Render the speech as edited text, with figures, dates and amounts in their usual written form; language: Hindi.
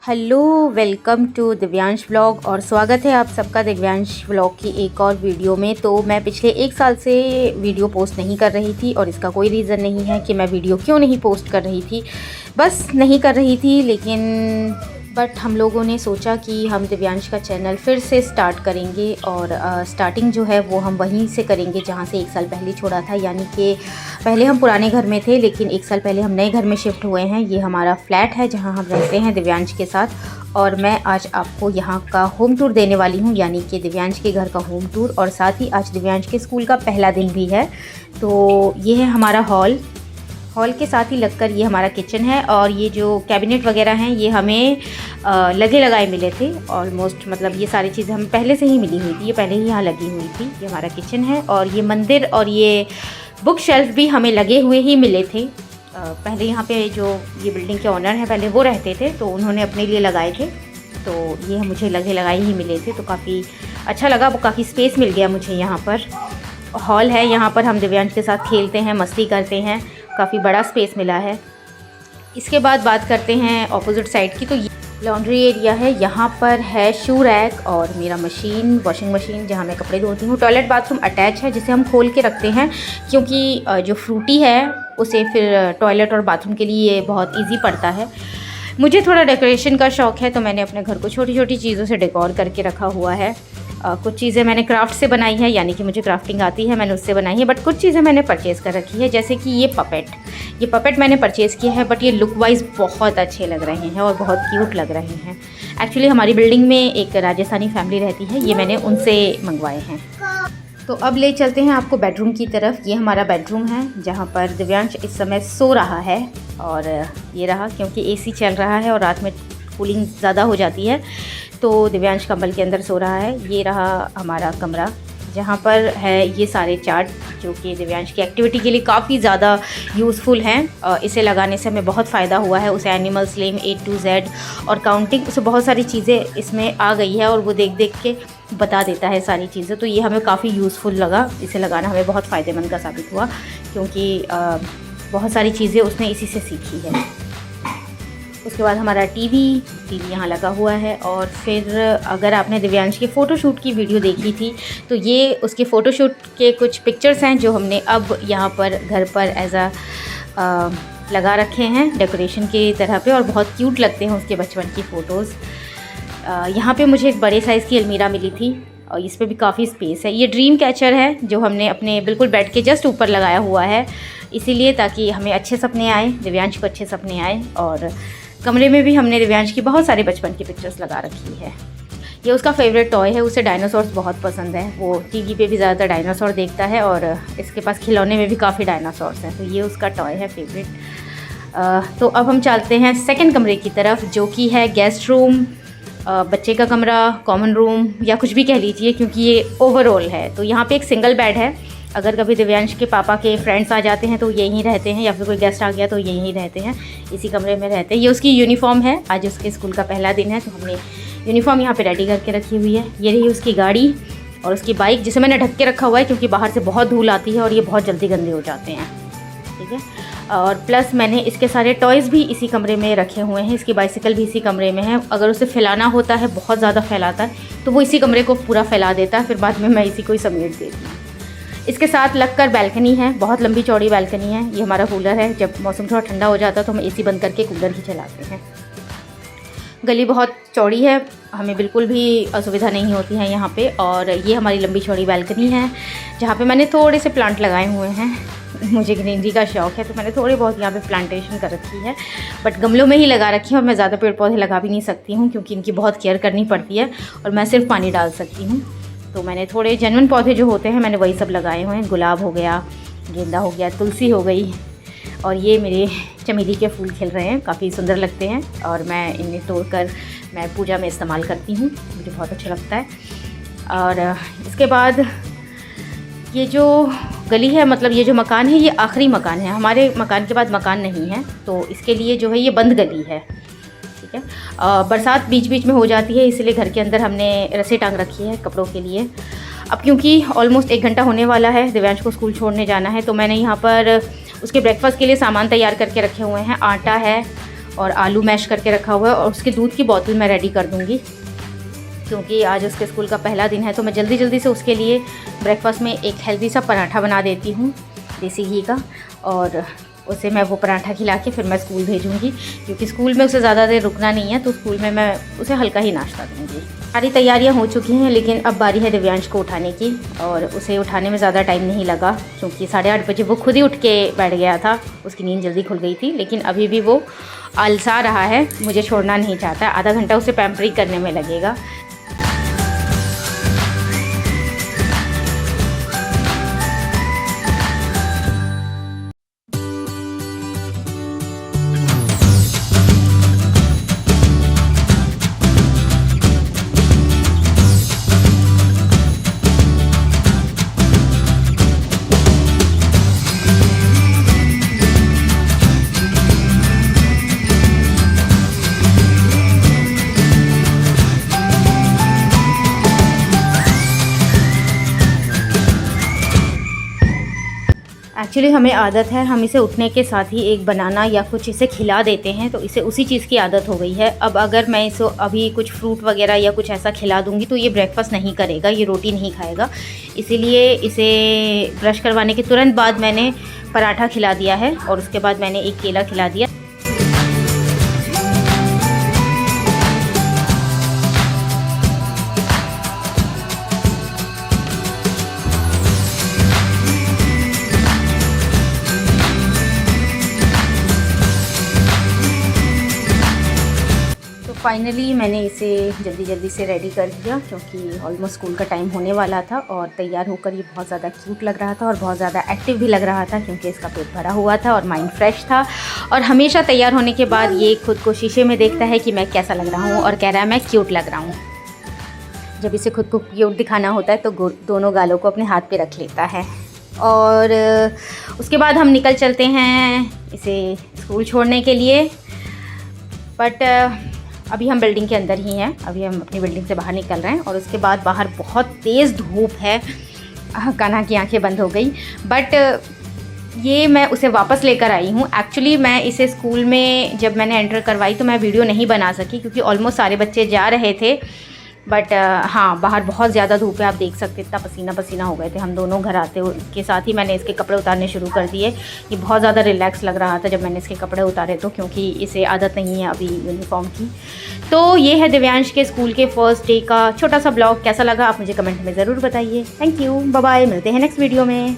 Hello, welcome to Divyansh vlog और स्वागत है आप सबका दिव्यांश व्लॉग की एक और वीडियो में। तो मैं पिछले 1 साल से वीडियो पोस्ट नहीं कर रही थी और इसका कोई रीज़न नहीं है कि मैं वीडियो क्यों नहीं पोस्ट कर रही थी, बस नहीं कर रही थी। लेकिन हम लोगों ने सोचा कि हम दिव्यांश का चैनल फिर से स्टार्ट करेंगे और स्टार्टिंग जो है वो हम वहीं से करेंगे जहाँ से 1 साल पहले छोड़ा था। यानी कि पहले हम पुराने घर में थे, लेकिन 1 साल पहले हम नए घर में शिफ्ट हुए हैं। ये हमारा फ्लैट है जहाँ हम रहते हैं दिव्यांश के साथ। और मैं आज आपको यहाँ का होम टूर देने वाली हूँ, यानी कि दिव्यांश के घर का होम टूर। और साथ ही आज दिव्यांश के स्कूल का पहला दिन भी है। तो ये है हमारा हॉल के साथ ही लगकर ये हमारा किचन है। और ये जो कैबिनेट वगैरह हैं ये हमें लगे लगाए मिले थे ऑलमोस्ट, मतलब ये सारी चीज़ें हमें पहले से ही मिली हुई थी, ये पहले ही यहाँ लगी हुई थी। ये हमारा किचन है और ये मंदिर और ये बुक शेल्फ भी हमें लगे हुए ही मिले थे। पहले यहाँ पे जो ये बिल्डिंग के ओनर हैं पहले वो रहते थे, तो उन्होंने अपने लिए लगाए थे। तो ये मुझे लगे लगाए ही मिले थे, तो काफ़ी अच्छा लगा, वो काफ़ी स्पेस मिल गया मुझे। यहाँ पर हॉल है, यहाँ पर हम दिव्यांश के साथ खेलते हैं, मस्ती करते हैं, काफ़ी बड़ा स्पेस मिला है। इसके बाद बात करते हैं ऑपोजिट साइड की। तो ये लॉन्ड्री एरिया है, यहाँ पर है शू रैक और मेरा मशीन, वॉशिंग मशीन जहाँ मैं कपड़े धोती हूँ। टॉयलेट बाथरूम अटैच है जिसे हम खोल के रखते हैं, क्योंकि जो फ्रूटी है उसे फिर टॉयलेट और बाथरूम के लिए बहुत ईजी पड़ता है। मुझे थोड़ा डेकोरेशन का शौक़ है, तो मैंने अपने घर को छोटी छोटी चीज़ों से डेकोर करके रखा हुआ है। कुछ चीज़ें मैंने क्राफ्ट से बनाई है, यानी कि मुझे क्राफ्टिंग आती है, मैंने उससे बनाई है। बट कुछ चीज़ें मैंने परचेज़ कर रखी है, जैसे कि ये पपेट मैंने परचेज़ किया है। बट ये लुक वाइज बहुत अच्छे लग रहे हैं और बहुत क्यूट लग रहे हैं। एक्चुअली हमारी बिल्डिंग में एक राजस्थानी फैमिली रहती है, ये मैंने उनसे मंगवाए हैं। तो अब ले चलते हैं आपको बेडरूम की तरफ। ये हमारा बेडरूम है जहाँ पर दिव्यांश इस समय सो रहा है। और ये रहा, क्योंकि एसी चल रहा है और रात में कूलिंग ज़्यादा हो जाती है, तो दिव्यांश कंबल के अंदर सो रहा है। ये रहा हमारा कमरा जहाँ पर है ये सारे चार्ट, जो कि दिव्यांश की एक्टिविटी के लिए काफ़ी ज़्यादा यूज़फुल हैं। इसे लगाने से हमें बहुत फ़ायदा हुआ है। उसे animals name A to Z और काउंटिंग, उसे बहुत सारी चीज़ें इसमें आ गई है और वो देख देख के बता देता है सारी चीज़ें। तो ये हमें काफ़ी यूज़फुल लगा, इसे लगाना हमें बहुत फ़ायदेमंद का साबित हुआ, क्योंकि बहुत सारी चीज़ें उसने इसी से सीखी है। उसके बाद हमारा टीवी यहाँ लगा हुआ है। और फिर अगर आपने दिव्यांश के फ़ोटोशूट की वीडियो देखी थी, तो ये उसके फ़ोटोशूट के कुछ पिक्चर्स हैं जो हमने अब यहाँ पर घर पर एज लगा रखे हैं डेकोरेशन की तरह पे, और बहुत क्यूट लगते हैं उसके बचपन की फ़ोटोज़। यहाँ पे मुझे एक बड़े साइज़ की अलमीरा मिली थी और इस पर भी काफ़ी स्पेस है। ये ड्रीम कैचर है जो हमने अपने बिल्कुल बेड के जस्ट ऊपर लगाया हुआ है, इसीलिए ताकि हमें अच्छे सपने आए, दिव्यांश को अच्छे सपने आए। और कमरे में भी हमने दिव्यांश की बहुत सारे बचपन की पिक्चर्स लगा रखी है। ये उसका फेवरेट टॉय है, उसे डायनासोर्स बहुत पसंद है। वो टीवी पे भी ज़्यादातर डायनासोर देखता है और इसके पास खिलौने में भी काफ़ी डायनासोर्स हैं, तो ये उसका टॉय है फेवरेट। तो अब हम चलते हैं सेकंड कमरे की तरफ, जो कि है गेस्ट रूम, बच्चे का कमरा, कॉमन रूम या कुछ भी कह लीजिए, क्योंकि ये ओवरऑल है। तो यहाँ पे एक सिंगल बेड है, अगर कभी दिव्यांश के पापा के फ्रेंड्स आ जाते हैं तो यहीं रहते हैं, या फिर कोई गेस्ट आ गया तो यहीं रहते हैं, इसी कमरे में रहते हैं। ये उसकी यूनिफॉर्म है, आज उसके स्कूल का पहला दिन है, तो हमने यूनिफॉर्म यहाँ पे रेडी करके रखी हुई है। ये रही उसकी गाड़ी और उसकी बाइक, जिसे मैंने ढक के रखा हुआ है, क्योंकि बाहर से बहुत धूल आती है और ये बहुत जल्दी गंदे हो जाते हैं, ठीक है। और प्लस मैंने इसके सारे टॉयज़ भी इसी कमरे में रखे हुए हैं। इसकी बाइसिकल भी इसी कमरे में है। अगर उसे फैलाना होता है, बहुत ज़्यादा फैलाता है, तो वो इसी कमरे को पूरा फैला देता है, फिर बाद में मैं इसी को ही समेट देती हूँ। इसके साथ लगकर बैल्कनी है, बहुत लंबी चौड़ी बैल्कनी है। ये हमारा कूलर है, जब मौसम थोड़ा ठंडा हो जाता है तो हम एसी बंद करके कूलर ही चलाते हैं। गली बहुत चौड़ी है, हमें बिल्कुल भी असुविधा नहीं होती है यहाँ पे। और ये हमारी लंबी चौड़ी बैल्कनी है जहाँ पे मैंने थोड़े से प्लांट लगाए हुए हैं। मुझे ग्रीनरी का शौक़ है, तो मैंने थोड़े बहुत यहाँ पे प्लांटेशन कर रखी है, बट गमलों में ही लगा रखी है। और मैं ज़्यादा पेड़ पौधे लगा भी नहीं सकती हूँ, क्योंकि इनकी बहुत केयर करनी पड़ती है और मैं सिर्फ पानी डाल सकती हूँ। तो मैंने थोड़े जेन्युइन पौधे जो होते हैं मैंने वही सब लगाए हुए हैं। गुलाब हो गया, गेंदा हो गया, तुलसी हो गई, और ये मेरे चमेली के फूल खिल रहे हैं, काफ़ी सुंदर लगते हैं और मैं इन्हें तोड़कर मैं पूजा में इस्तेमाल करती हूँ, मुझे बहुत अच्छा लगता है। और इसके बाद ये जो गली है, मतलब ये जो मकान है, ये आखिरी मकान है। हमारे मकान के बाद मकान नहीं है, तो इसके लिए जो है ये बंद गली है, ठीक है। बरसात बीच बीच में हो जाती है, इसलिए घर के अंदर हमने रस्सी टांग रखी है कपड़ों के लिए। अब क्योंकि ऑलमोस्ट 1 घंटा होने वाला है, दिव्यांश को स्कूल छोड़ने जाना है, तो मैंने यहाँ पर उसके ब्रेकफास्ट के लिए सामान तैयार करके रखे हुए हैं। आटा है और आलू मैश करके रखा हुआ है और उसके दूध की बोतल मैं रेडी कर दूँगी, क्योंकि आज उसके स्कूल का पहला दिन है। तो मैं जल्दी जल्दी से उसके लिए ब्रेकफास्ट में एक हेल्दी सा पराठा बना देती हूँ देसी घी का, और उसे मैं वो पराठा खिला के फिर मैं स्कूल भेजूँगी, क्योंकि स्कूल में उसे ज़्यादा देर रुकना नहीं है, तो स्कूल में मैं उसे हल्का ही नाश्ता दूँगी। सारी तैयारियाँ हो चुकी हैं, लेकिन अब बारी है दिव्यांश को उठाने की, और उसे उठाने में ज़्यादा टाइम नहीं लगा, क्योंकि 8:30 बजे वो खुद ही उठ के बैठ गया था। उसकी नींद जल्दी खुल गई थी, लेकिन अभी भी वो आलसा रहा है, मुझे छोड़ना नहीं चाहता। आधा घंटा उसे पैम्परिंग करने में लगेगा। एक्चुअली हमें आदत है, हम इसे उठने के साथ ही एक बनाना या कुछ इसे खिला देते हैं, तो इसे उसी चीज़ की आदत हो गई है। अब अगर मैं इसे अभी कुछ फ्रूट वगैरह या कुछ ऐसा खिला दूंगी तो ये ब्रेकफास्ट नहीं करेगा, ये रोटी नहीं खाएगा। इसीलिए इसे ब्रश करवाने के तुरंत बाद मैंने पराठा खिला दिया है, और उसके बाद मैंने एक केला खिला दिया। फाइनली मैंने इसे जल्दी से रेडी कर दिया, क्योंकि ऑलमोस्ट स्कूल का टाइम होने वाला था, और तैयार होकर ये बहुत ज़्यादा क्यूट लग रहा था और बहुत ज़्यादा एक्टिव भी लग रहा था, क्योंकि इसका पेट भरा हुआ था और माइंड फ्रेश था। और हमेशा तैयार होने के बाद ये खुद को शीशे में देखता है कि मैं कैसा लग रहा हूँ, और कह रहा है मैं क्यूट लग रहा हूँ। जब इसे खुद को क्यूट दिखाना होता है तो दोनों गालों को अपने हाथ पर रख लेता है। और उसके बाद हम निकल चलते हैं इसे स्कूल छोड़ने के लिए। बट अभी हम बिल्डिंग के अंदर ही हैं, अभी हम अपनी बिल्डिंग से बाहर निकल रहे हैं, और उसके बाद बाहर बहुत तेज़ धूप है। कान्हा की आंखें बंद हो गई। बट ये मैं उसे वापस लेकर आई हूँ। एक्चुअली मैं इसे स्कूल में जब मैंने एंटर करवाई तो मैं वीडियो नहीं बना सकी, क्योंकि ऑलमोस्ट सारे बच्चे जा रहे थे। बट हाँ, बाहर बहुत ज़्यादा धूप है, आप देख सकते इतना पसीना पसीना हो गए थे हम दोनों। घर आते के साथ ही मैंने इसके कपड़े उतारने शुरू कर दिए। ये बहुत ज़्यादा रिलैक्स लग रहा था जब मैंने इसके कपड़े उतारे, तो क्योंकि इसे आदत नहीं है अभी यूनिफॉर्म की। तो ये है दिव्यांश के स्कूल के फर्स्ट डे का छोटा सा ब्लॉग। कैसा लगा आप मुझे कमेंट में ज़रूर बताइए। थैंक यू, बाय बाय, मिलते हैं नेक्स्ट वीडियो में।